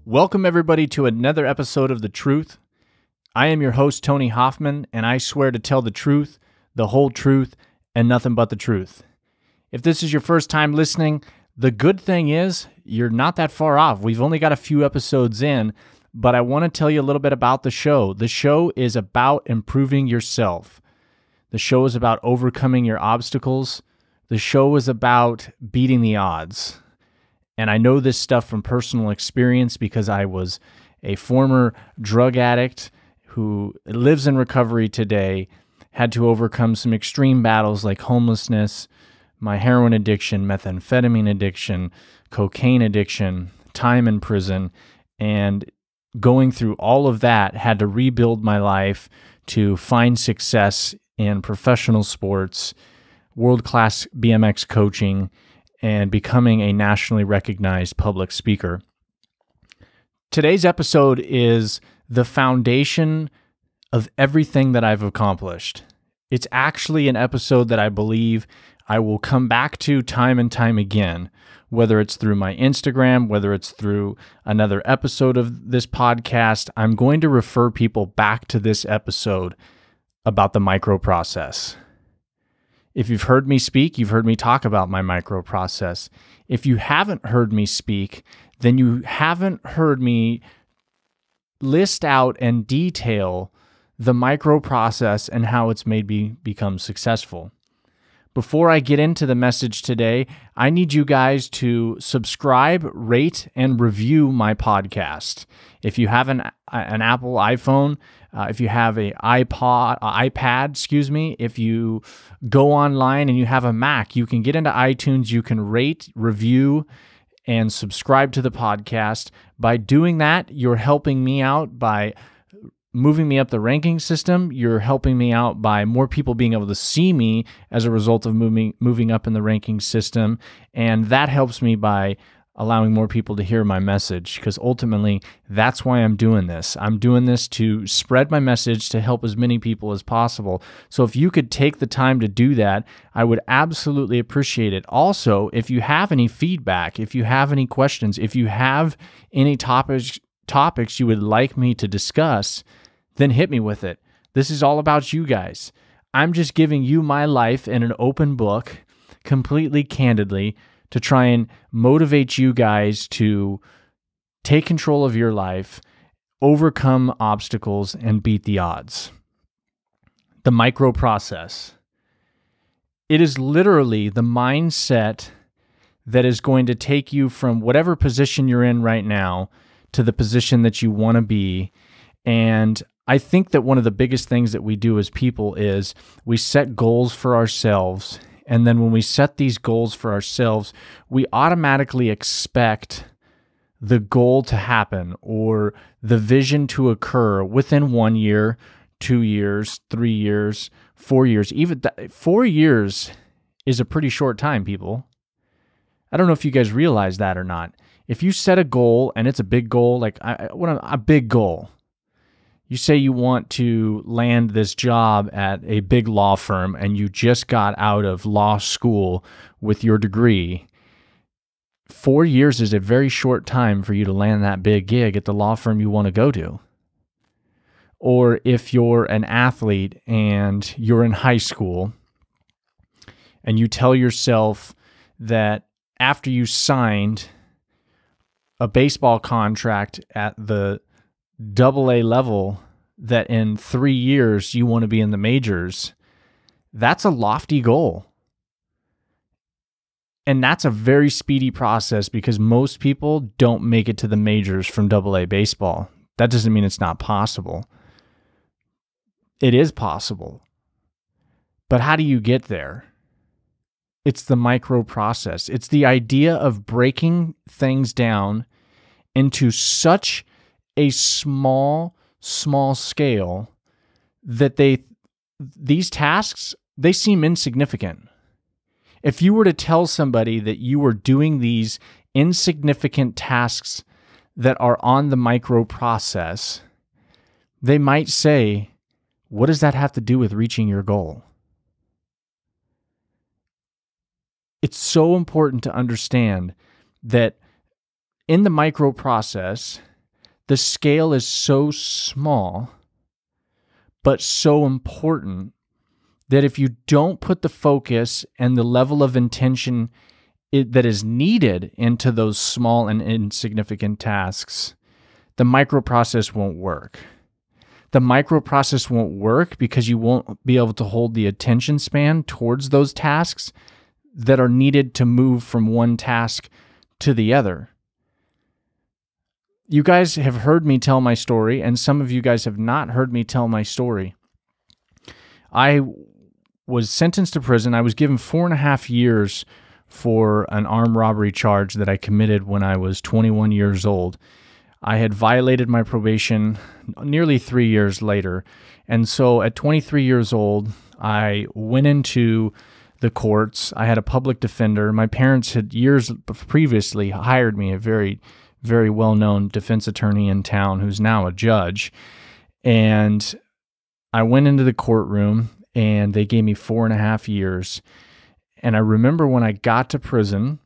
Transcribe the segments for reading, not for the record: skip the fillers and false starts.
Welcome, everybody, to another episode of The Truth. I am your host, Tony Hoffman, and I swear to tell the truth, the whole truth, and nothing but the truth. If this is your first time listening, the good thing is you're not that far off. We've only got a few episodes in, but I want to tell you a little bit about the show. The show is about improving yourself. The show is about overcoming your obstacles. The show is about beating the odds. And I know this stuff from personal experience because I was a former drug addict who lives in recovery today, had to overcome some extreme battles like homelessness, my heroin addiction, methamphetamine addiction, cocaine addiction, time in prison, and going through all of that, had to rebuild my life to find success in professional sports, world-class BMX coaching, and becoming a nationally recognized public speaker. Today's episode is the foundation of everything that I've accomplished. It's actually an episode that I believe I will come back to time and time again, whether it's through my Instagram, whether it's through another episode of this podcast. I'm going to refer people back to this episode about the microprocess. If you've heard me speak, you've heard me talk about my microprocess. If you haven't heard me speak, then you haven't heard me list out and detail the microprocess and how it's made me become successful. Before I get into the message today, I need you guys to subscribe, rate, and review my podcast. If you have an Apple iPhone, if you have an iPad, if you go online and you have a Mac, you can get into iTunes, you can rate, review, and subscribe to the podcast. By doing that, you're helping me out by moving me up the ranking system. You're helping me out by more people being able to see me as a result of moving up in the ranking system. And that helps me by allowing more people to hear my message, because ultimately that's why I'm doing this. I'm doing this to spread my message to help as many people as possible. So if you could take the time to do that, I would absolutely appreciate it. Also, if you have any feedback, if you have any questions, if you have any topics you would like me to discuss, then hit me with it. This is all about you guys. I'm just giving you my life in an open book, completely candidly, to try and motivate you guys to take control of your life, overcome obstacles, and beat the odds. The microprocess. It is literally the mindset that is going to take you from whatever position you're in right now to the position that you want to be. And I think that one of the biggest things that we do as people is we set goals for ourselves. And then when we set these goals for ourselves, we automatically expect the goal to happen or the vision to occur within 1 year, 2 years, 3 years, 4 years. Even 4 years is a pretty short time, people. I don't know if you guys realize that or not. If you set a goal and it's a big goal, like a big goal, you say you want to land this job at a big law firm and you just got out of law school with your degree. 4 years is a very short time for you to land that big gig at the law firm you want to go to. Or if you're an athlete and you're in high school and you tell yourself that after you signed a baseball contract at the AA level, that in 3 years you want to be in the majors, that's a lofty goal. And that's a very speedy process because most people don't make it to the majors from AA baseball. That doesn't mean it's not possible. It is possible. But how do you get there? It's the micro process. It's the idea of breaking things down into such a small scale that these tasks, they seem insignificant. If you were to tell somebody that you were doing these insignificant tasks that are on the micro process, they might say, what does that have to do with reaching your goal? It's so important to understand that in the micro process, the scale is so small, but so important that if you don't put the focus and the level of intention that is needed into those small and insignificant tasks, the microprocess won't work. The microprocess won't work because you won't be able to hold the attention span towards those tasks that are needed to move from one task to the other. You guys have heard me tell my story, and some of you guys have not heard me tell my story. I was sentenced to prison. I was given 4.5 years for an armed robbery charge that I committed when I was 21 years old. I had violated my probation nearly 3 years later. And so at 23 years old, I went into the courts. I had a public defender. My parents had years previously hired me, a very, very well-known defense attorney in town who's now a judge. And I went into the courtroom and they gave me 4.5 years. And I remember when I got to prison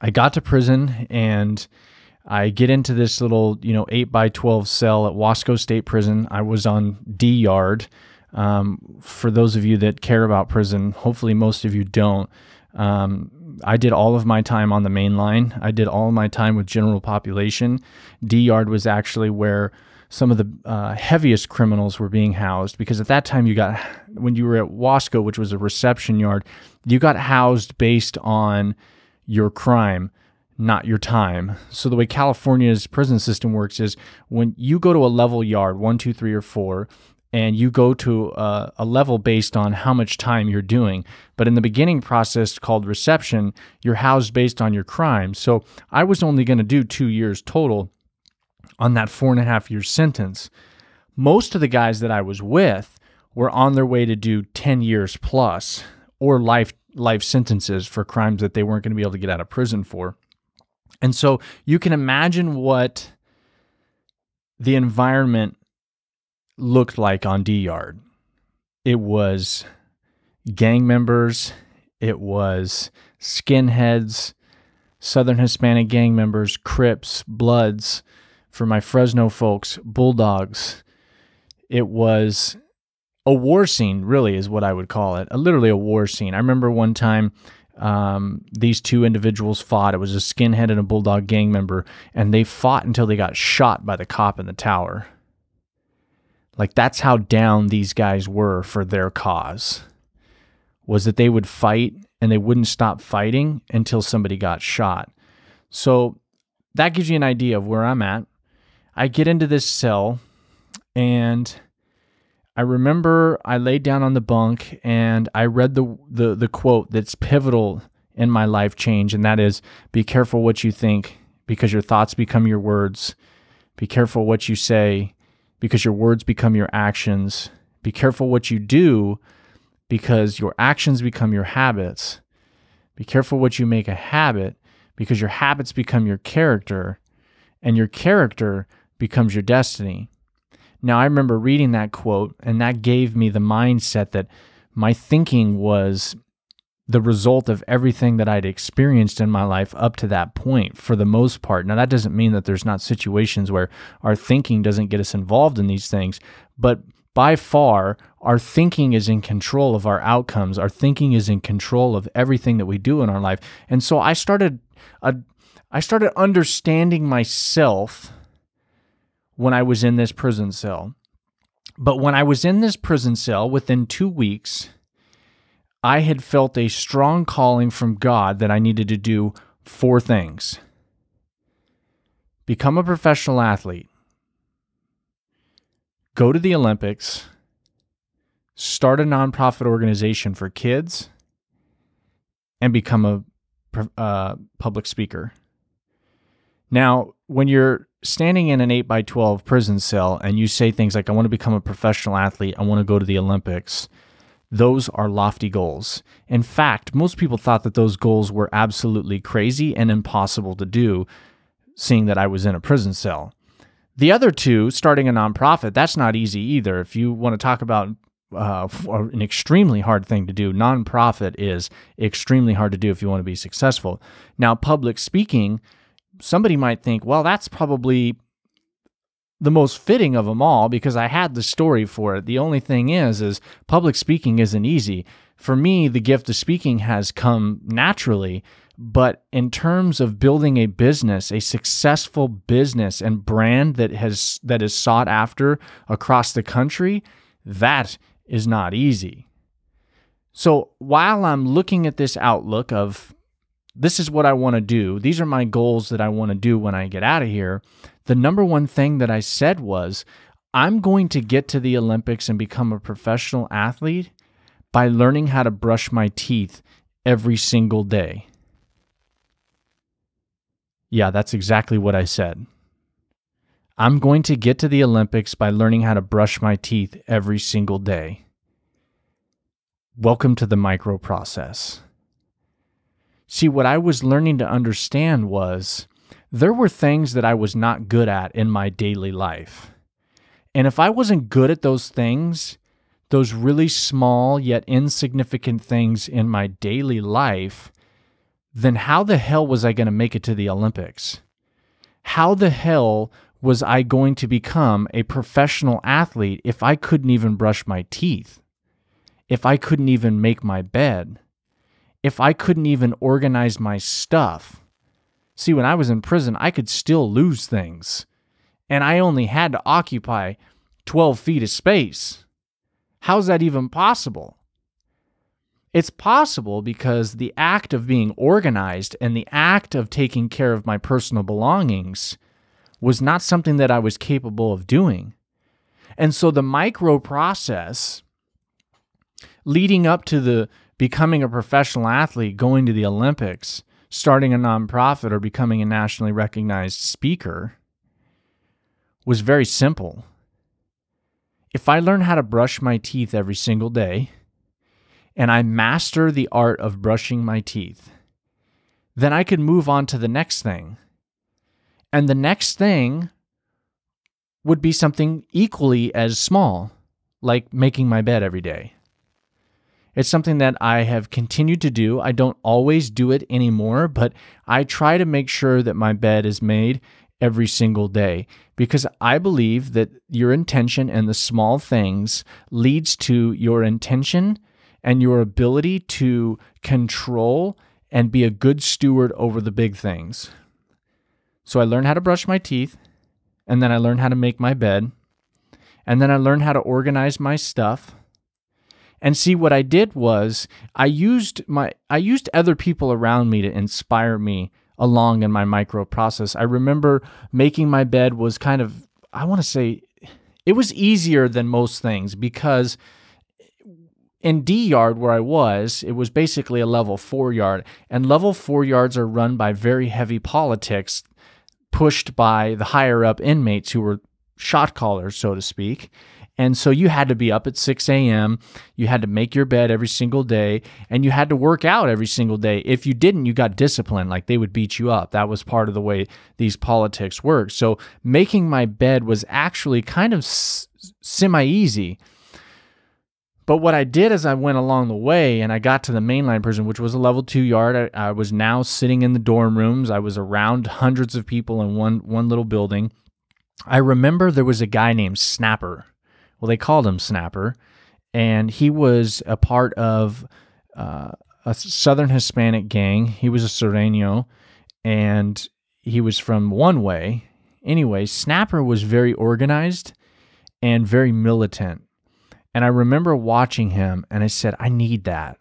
and I get into this little, 8x12 cell at Wasco State Prison. I was on D yard. For those of you that care about prison, hopefully most of you don't. I did all of my time on the main line. I did all of my time with general population. D yard was actually where some of the heaviest criminals were being housed, because at that time when you were at Wasco, which was a reception yard, you got housed based on your crime, not your time. So the way California's prison system works is when you go to a level yard, 1, 2, 3, or 4, and you go to a level based on how much time you're doing. But in the beginning process called reception, you're housed based on your crime. So I was only going to do 2 years total on that 4.5 year sentence. Most of the guys that I was with were on their way to do 10 years plus or life sentences for crimes that they weren't going to be able to get out of prison for. And so you can imagine what the environment looked like on D yard. It was gang members, it was skinheads, Southern Hispanic gang members, Crips, Bloods, for my Fresno folks, Bulldogs. It was a war scene, really, is what I would call it. Literally a war scene. I remember one time these two individuals fought. It was a skinhead and a Bulldog gang member, and they fought until they got shot by the cop in the tower. Like, that's how down these guys were for their cause, was that they would fight and they wouldn't stop fighting until somebody got shot. So that gives you an idea of where I'm at. I get into this cell, and I remember I laid down on the bunk and I read the quote that's pivotal in my life change, and that is, be careful what you think, because your thoughts become your words. Be careful what you say, because your words become your actions. Be careful what you do, because your actions become your habits. Be careful what you make a habit, because your habits become your character, and your character becomes your destiny. Now, I remember reading that quote, and that gave me the mindset that my thinking was the result of everything that I'd experienced in my life up to that point, for the most part. Now, that doesn't mean that there's not situations where our thinking doesn't get us involved in these things, but by far, our thinking is in control of our outcomes. Our thinking is in control of everything that we do in our life. And so I started understanding myself when I was in this prison cell. But when I was in this prison cell, within 2 weeks, I had felt a strong calling from God that I needed to do 4 things. Become a professional athlete, go to the Olympics, start a nonprofit organization for kids, and become a public speaker. Now, when you're standing in an 8x12 prison cell and you say things like, I want to become a professional athlete, I want to go to the Olympics, those are lofty goals. In fact, most people thought that those goals were absolutely crazy and impossible to do, seeing that I was in a prison cell. The other 2, starting a nonprofit, that's not easy either. If you want to talk about an extremely hard thing to do, nonprofit is extremely hard to do if you want to be successful. Now, public speaking, somebody might think, well, that's probably the most fitting of them all because I had the story for it. The only thing is public speaking isn't easy. For me, the gift of speaking has come naturally, but in terms of building a business, a successful business and brand that is sought after across the country, that is not easy. So while I'm looking at this outlook of this is what I want to do, these are my goals that I want to do when I get out of here, the number one thing that I said was, I'm going to get to the Olympics and become a professional athlete by learning how to brush my teeth every single day. Yeah, that's exactly what I said. I'm going to get to the Olympics by learning how to brush my teeth every single day. Welcome to the micro process. See, what I was learning to understand was there were things that I was not good at in my daily life. And if I wasn't good at those things, those really small yet insignificant things in my daily life, then how the hell was I going to make it to the Olympics? How the hell was I going to become a professional athlete if I couldn't even brush my teeth? If I couldn't even make my bed? If I couldn't even organize my stuff? See, when I was in prison, I could still lose things, and I only had to occupy 12 feet of space. How's that even possible? It's possible because the act of being organized and the act of taking care of my personal belongings was not something that I was capable of doing. And so the micro process leading up to the becoming a professional athlete, going to the Olympics, starting a nonprofit, or becoming a nationally recognized speaker was very simple. If I learn how to brush my teeth every single day, and I master the art of brushing my teeth, then I could move on to the next thing. And the next thing would be something equally as small, like making my bed every day. It's something that I have continued to do. I don't always do it anymore, but I try to make sure that my bed is made every single day because I believe that your intention and the small things leads to your intention and your ability to control and be a good steward over the big things. So I learned how to brush my teeth, and then I learned how to make my bed, and then I learned how to organize my stuff. And see, what I did was I used other people around me to inspire me along in my micro process. I remember making my bed was kind of, I want to say, it was easier than most things because in D yard where I was, it was basically a level 4 yard, and level 4 yards are run by very heavy politics pushed by the higher up inmates who were shot callers, so to speak. And so you had to be up at 6 a.m., you had to make your bed every single day, and you had to work out every single day. If you didn't, you got disciplined, like they would beat you up. That was part of the way these politics worked. So making my bed was actually kind of semi-easy. But what I did as I went along the way and I got to the mainline prison, which was a level 2 yard, I was now sitting in the dorm rooms. I was around hundreds of people in one little building. I remember there was a guy named Snapper. Well, they called him Snapper, and he was a part of a Southern Hispanic gang. He was a Sereno, and he was from One Way. Anyway, Snapper was very organized and very militant. And I remember watching him, and I said, I need that.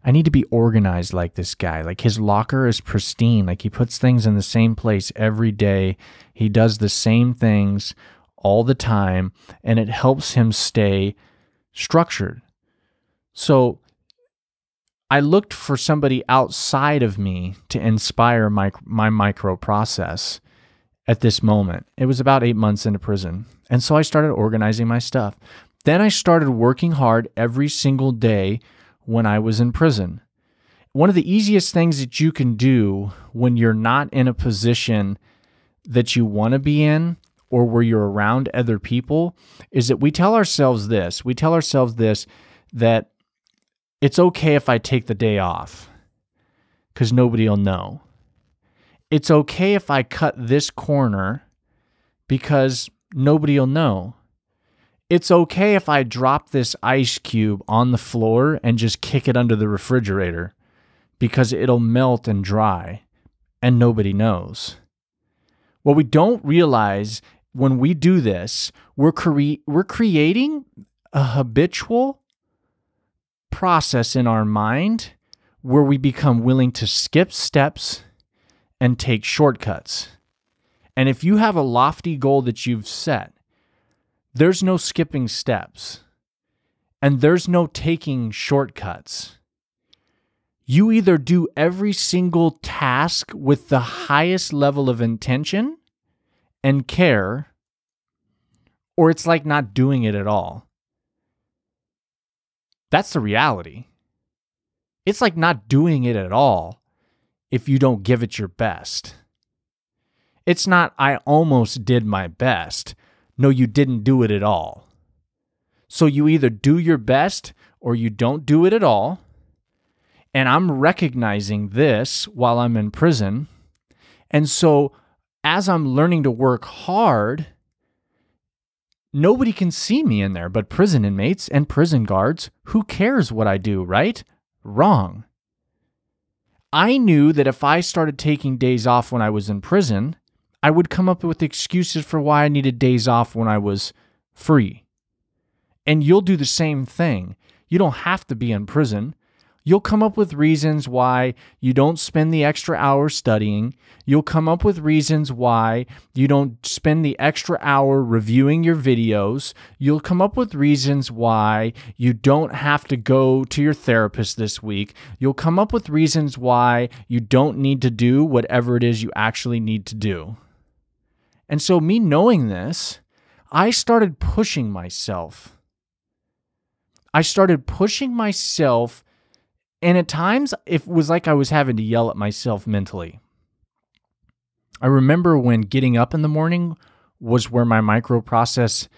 I need to be organized like this guy. Like his locker is pristine. Like he puts things in the same place every day. He does the same things all the time, and it helps him stay structured. So I looked for somebody outside of me to inspire my micro process at this moment. It was about 8 months into prison. And so I started organizing my stuff. Then I started working hard every single day when I was in prison. One of the easiest things that you can do when you're not in a position that you want to be in or where you're around other people is that we tell ourselves this. We tell ourselves this, that it's okay if I take the day off because nobody will know. It's okay if I cut this corner because nobody will know. It's okay if I drop this ice cube on the floor and just kick it under the refrigerator because it'll melt and dry and nobody knows. What we don't realize when we do this, we're creating a habitual process in our mind where we become willing to skip steps and take shortcuts. And if you have a lofty goal that you've set, there's no skipping steps and there's no taking shortcuts. You either do every single task with the highest level of intention and care, or it's like not doing it at all. That's the reality. It's like not doing it at all if you don't give it your best. It's not, I almost did my best. No, you didn't do it at all. So you either do your best or you don't do it at all. And I'm recognizing this while I'm in prison. And so as I'm learning to work hard, nobody can see me in there but prison inmates and prison guards. Who cares what I do, right? Wrong. I knew that if I started taking days off when I was in prison, I would come up with excuses for why I needed days off when I was free. And you'll do the same thing. You don't have to be in prison. You'll come up with reasons why you don't spend the extra hour studying. You'll come up with reasons why you don't spend the extra hour reviewing your videos. You'll come up with reasons why you don't have to go to your therapist this week. You'll come up with reasons why you don't need to do whatever it is you actually need to do. And so me knowing this, I started pushing myself. And at times, it was like I was having to yell at myself mentally. I remember when getting up in the morning was where my microprocess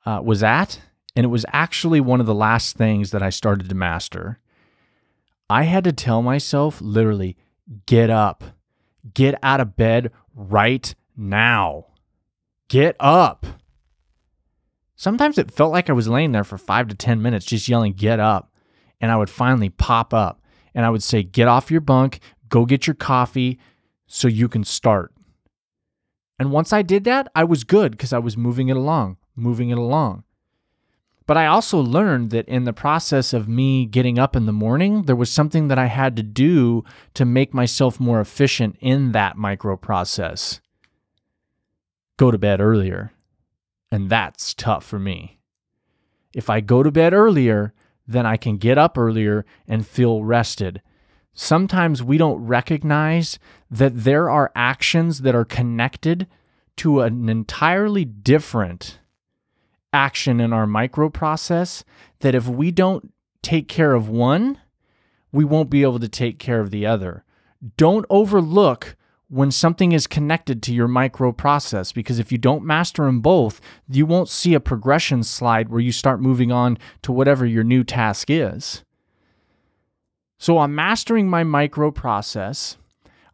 was at, and it was actually one of the last things that I started to master. I had to tell myself, literally, get up. Get out of bed right now. Get up. Sometimes it felt like I was laying there for 5 to 10 minutes just yelling, get up. And I would finally pop up and I would say, get off your bunk, go get your coffee so you can start. And once I did that, I was good because I was moving it along. But I also learned that in the process of me getting up in the morning, there was something that I had to do to make myself more efficient in that microprocess. Go to bed earlier. And that's tough for me. If I go to bed earlier, then I can get up earlier and feel rested. Sometimes we don't recognize that there are actions that are connected to an entirely different action in our microprocess that if we don't take care of one, we won't be able to take care of the other. Don't overlook when something is connected to your microprocess, because if you don't master them both, you won't see a progression slide where you start moving on to whatever your new task is. So I'm mastering my microprocess.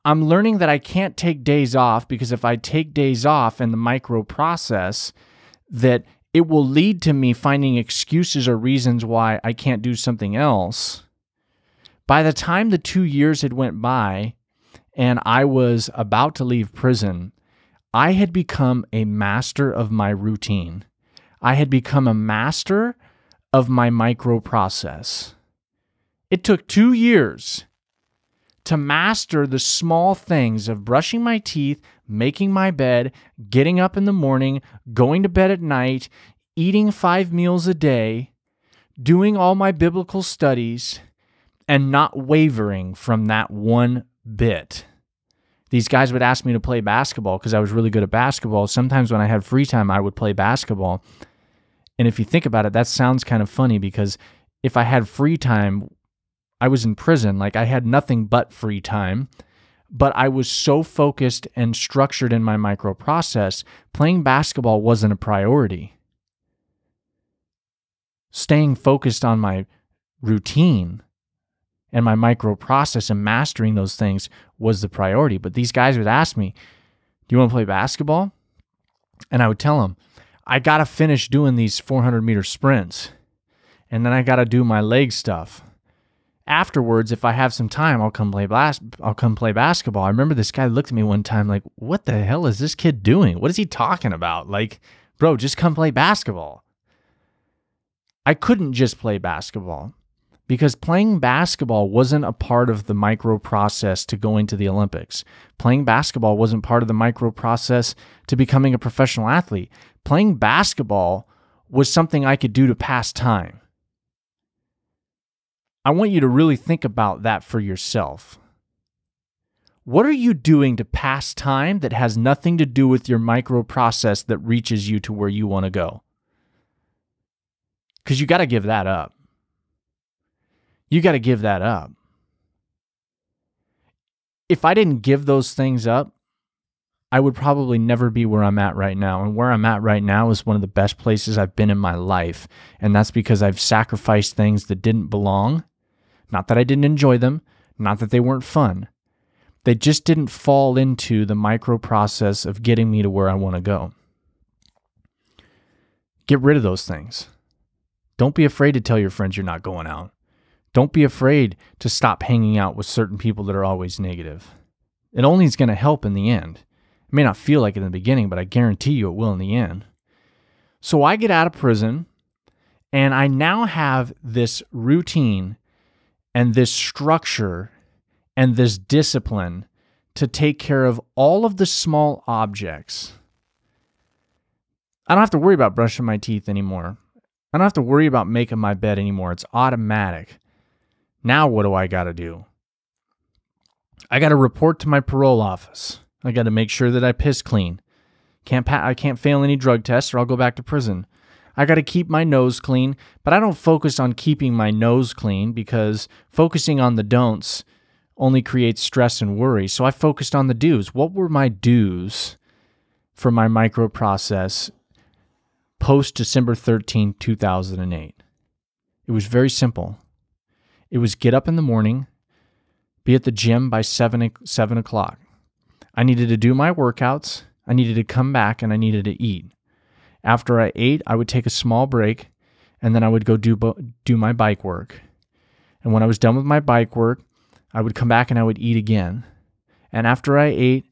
I'm learning that I can't take days off because if I take days off in the microprocess, that it will lead to me finding excuses or reasons why I can't do something else. By the time the 2 years had went by, and I was about to leave prison, I had become a master of my routine. I had become a master of my microprocess. It took 2 years to master the small things of brushing my teeth, making my bed, getting up in the morning, going to bed at night, eating 5 meals a day, doing all my biblical studies, and not wavering from that one bit. These guys would ask me to play basketball because I was really good at basketball. Sometimes when I had free time, I would play basketball. And if you think about it, that sounds kind of funny because if I had free time, I was in prison. Like I had nothing but free time, but I was so focused and structured in my microprocess, playing basketball wasn't a priority. Staying focused on my routine and my microprocess and mastering those things was the priority. But these guys would ask me, do you want to play basketball? And I would tell him, I got to finish doing these 400-meter sprints, and then I got to do my leg stuff. Afterwards, if I have some time, I'll come play basketball. I remember this guy looked at me one time like, what the hell is this kid doing? What is he talking about? Like, bro, just come play basketball. I couldn't just play basketball because playing basketball wasn't a part of the micro process to going to the Olympics. Playing basketball wasn't part of the micro process to becoming a professional athlete. Playing basketball was something I could do to pass time. I want you to really think about that for yourself. What are you doing to pass time that has nothing to do with your micro process that reaches you to where you want to go? Because you got to give that up. You got to give that up. If I didn't give those things up, I would probably never be where I'm at right now. And where I'm at right now is one of the best places I've been in my life. And that's because I've sacrificed things that didn't belong. Not that I didn't enjoy them, not that they weren't fun. They just didn't fall into the micro process of getting me to where I want to go. Get rid of those things. Don't be afraid to tell your friends you're not going out. Don't be afraid to stop hanging out with certain people that are always negative. It only is going to help in the end. It may not feel like it in the beginning, but I guarantee you it will in the end. So I get out of prison, and I now have this routine and this structure and this discipline to take care of all of the small objects. I don't have to worry about brushing my teeth anymore. I don't have to worry about making my bed anymore. It's automatic. Now what do I got to do? I got to report to my parole office. I got to make sure that I piss clean. I can't fail any drug tests or I'll go back to prison. I got to keep my nose clean, but I don't focus on keeping my nose clean because focusing on the don'ts only creates stress and worry. So I focused on the do's. What were my do's for my micro process post December 13, 2008? It was very simple. It was get up in the morning, be at the gym by 7 o'clock. I needed to do my workouts. I needed to come back and I needed to eat. After I ate, I would take a small break and then I would go do my bike work. And when I was done with my bike work, I would come back and I would eat again. And after I ate,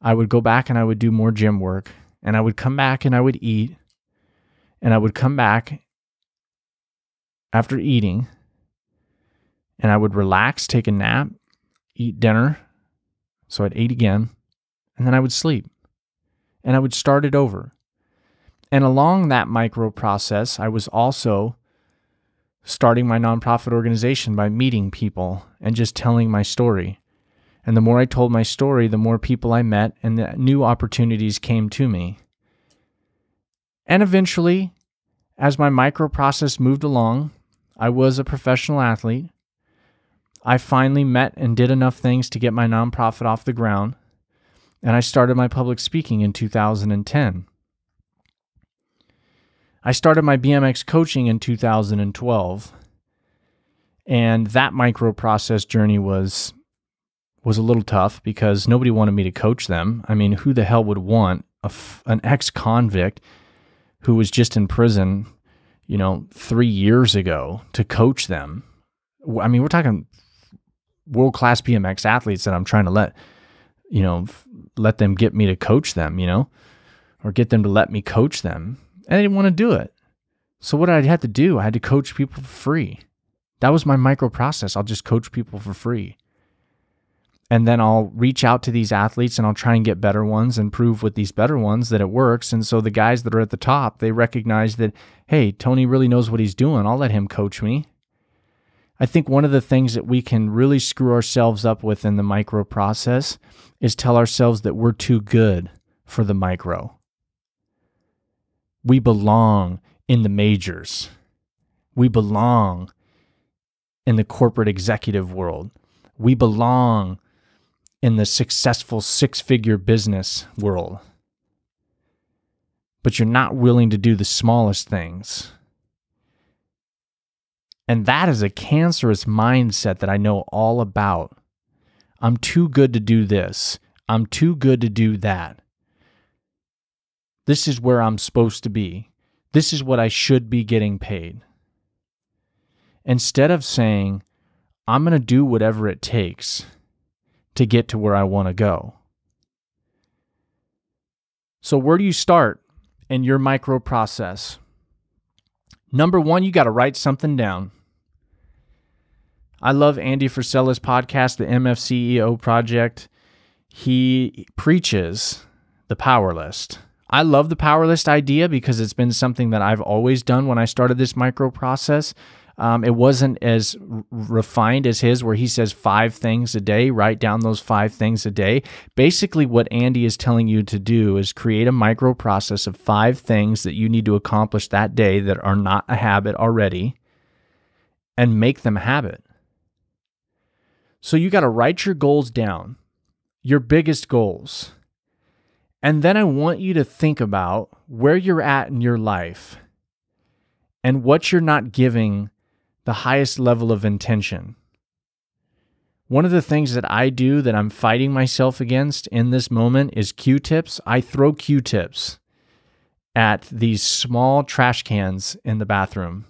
I would go back and I would do more gym work. And I would come back and I would eat. And I would come back after eating and I would relax, take a nap, eat dinner. So I'd eat again and then I would sleep and I would start it over. And along that micro process, I was also starting my nonprofit organization by meeting people and just telling my story. And the more I told my story, the more people I met and the new opportunities came to me. And eventually, as my micro process moved along, I was a professional athlete. I finally met and did enough things to get my nonprofit off the ground. And I started my public speaking in 2010. I started my BMX coaching in 2012, and that micro process journey was a little tough because nobody wanted me to coach them. I mean, who the hell would want an ex-convict who was just in prison, 3 years ago to coach them? I mean, we're talking world-class BMX athletes that I'm trying to let them get me to coach them, or get them to let me coach them. And I didn't want to do it. So what did I have to do? I had to coach people for free. That was my micro process. I'll just coach people for free. And then I'll reach out to these athletes and I'll try and get better ones and prove with these better ones that it works. And so the guys that are at the top, they recognize that, hey, Tony really knows what he's doing. I'll let him coach me. I think one of the things that we can really screw ourselves up with in the micro process is tell ourselves that we're too good for the micro. We belong in the majors. We belong in the corporate executive world. We belong in the successful six-figure business world. But you're not willing to do the smallest things. And that is a cancerous mindset that I know all about. I'm too good to do this. I'm too good to do that. This is where I'm supposed to be. This is what I should be getting paid. Instead of saying, I'm going to do whatever it takes to get to where I want to go. So where do you start in your micro process? Number one, you got to write something down. I love Andy Frisella's podcast, the MFCEO Project. He preaches the power list. I love the power list idea because it's been something that I've always done when I started this micro process. It wasn't as refined as his, where he says 5 things a day, write down those 5 things a day. Basically, what Andy is telling you to do is create a micro process of 5 things that you need to accomplish that day that are not a habit already, and make them a habit. So you got to write your goals down, your biggest goals. And then I want you to think about where you're at in your life and what you're not giving the highest level of intention. One of the things that I do that I'm fighting myself against in this moment is Q-tips. I throw Q-tips at these small trash cans in the bathroom.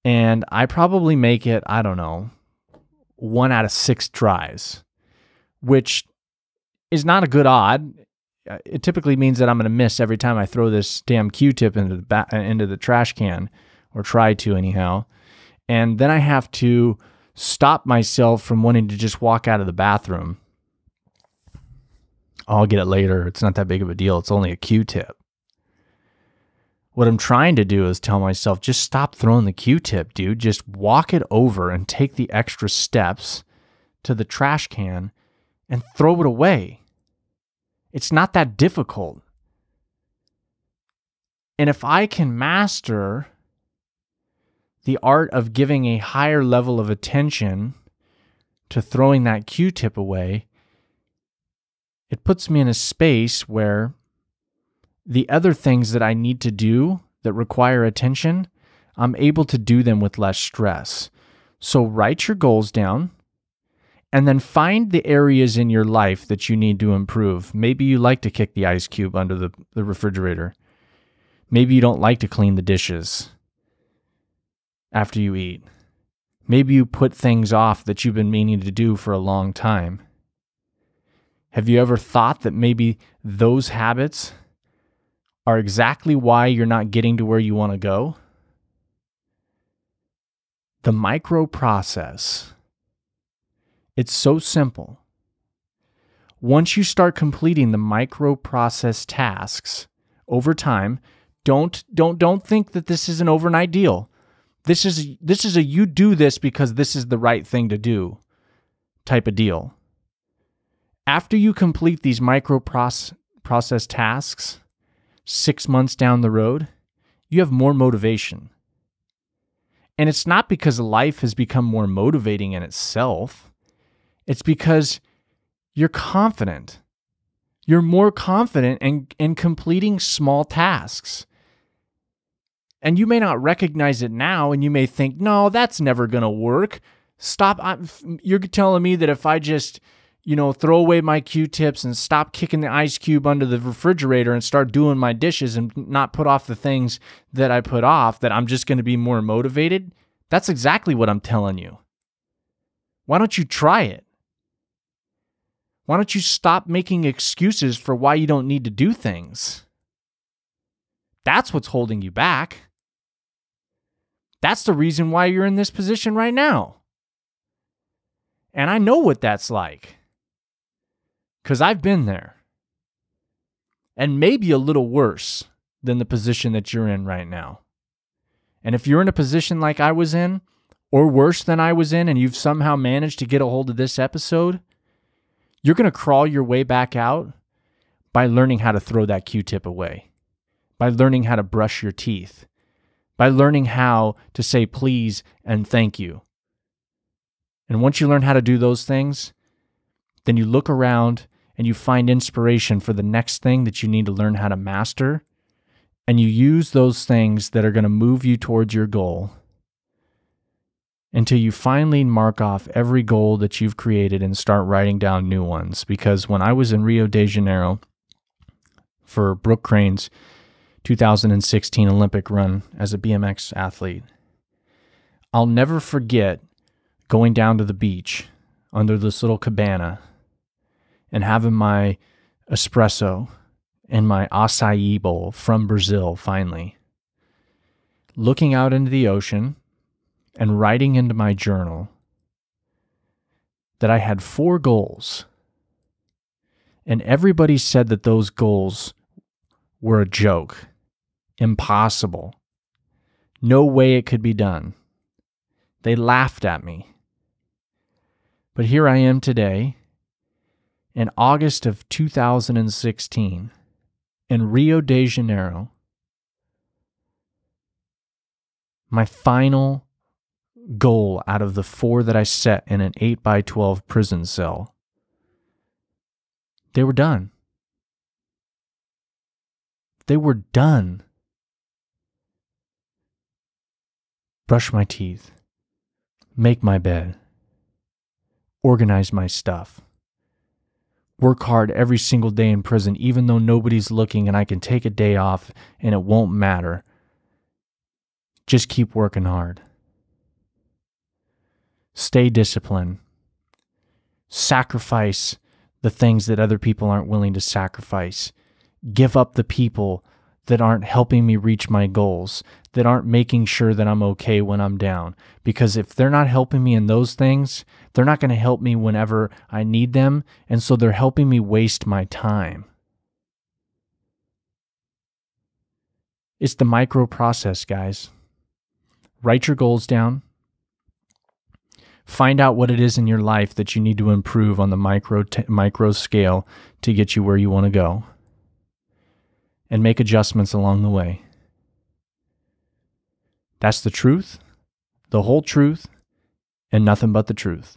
And I probably make it, 1 out of 6 tries, which is not a good odd. It typically means that I'm going to miss every time I throw this damn Q-tip into the trash can, or try to anyhow. And then I have to stop myself from wanting to just walk out of the bathroom. I'll get it later. It's not that big of a deal. It's only a Q-tip. What I'm trying to do is tell myself, just stop throwing the Q-tip, dude. Just walk it over and take the extra steps to the trash can and throw it away. It's not that difficult. And if I can master the art of giving a higher level of attention to throwing that Q-tip away, it puts me in a space where the other things that I need to do that require attention, I'm able to do them with less stress. So write your goals down, and then find the areas in your life that you need to improve. Maybe you like to kick the ice cube under the refrigerator. Maybe you don't like to clean the dishes after you eat. Maybe you put things off that you've been meaning to do for a long time. Have you ever thought that maybe those habits are exactly why you're not getting to where you want to go? The micro process. It's so simple. Once you start completing the micro process tasks over time, don't think that this is an overnight deal. This is a you do this because this is the right thing to do type of deal. After you complete these micro process tasks, 6 months down the road, you have more motivation. And it's not because life has become more motivating in itself. It's because you're confident. You're more confident in completing small tasks. And you may not recognize it now, and you may think, no, that's never going to work. Stop. You're telling me that if I just, throw away my Q-tips and stop kicking the ice cube under the refrigerator and start doing my dishes and not put off the things that I put off, that I'm just going to be more motivated? That's exactly what I'm telling you. Why don't you try it? Why don't you stop making excuses for why you don't need to do things? That's what's holding you back. That's the reason why you're in this position right now. And I know what that's like, because I've been there. And maybe a little worse than the position that you're in right now. And if you're in a position like I was in, or worse than I was in, and you've somehow managed to get a hold of this episode, you're going to crawl your way back out by learning how to throw that Q-tip away, by learning how to brush your teeth, by learning how to say please and thank you. And once you learn how to do those things, then you look around and you find inspiration for the next thing that you need to learn how to master, and you use those things that are going to move you towards your goal until you finally mark off every goal that you've created and start writing down new ones. Because when I was in Rio de Janeiro for Brooke Crane's 2016 Olympic run as a BMX athlete. I'll never forget going down to the beach under this little cabana and having my espresso and my acai bowl from Brazil finally. Looking out into the ocean and writing into my journal that I had 4 goals. And everybody said that those goals were a joke. Impossible. No way it could be done. They laughed at me. But here I am today, in August of 2016, in Rio de Janeiro. My final goal out of the 4 that I set in an 8x12 prison cell, they were done. They were done. Brush my teeth, make my bed, organize my stuff, work hard every single day in prison, even though nobody's looking and I can take a day off and it won't matter. Just keep working hard. Stay disciplined. Sacrifice the things that other people aren't willing to sacrifice. Give up the people that aren't helping me reach my goals, that aren't making sure that I'm okay when I'm down. Because if they're not helping me in those things, they're not going to help me whenever I need them, and so they're helping me waste my time. It's the micro process, guys. Write your goals down. Find out what it is in your life that you need to improve on the micro scale to get you where you want to go. And make adjustments along the way. That's the truth, the whole truth, and nothing but the truth.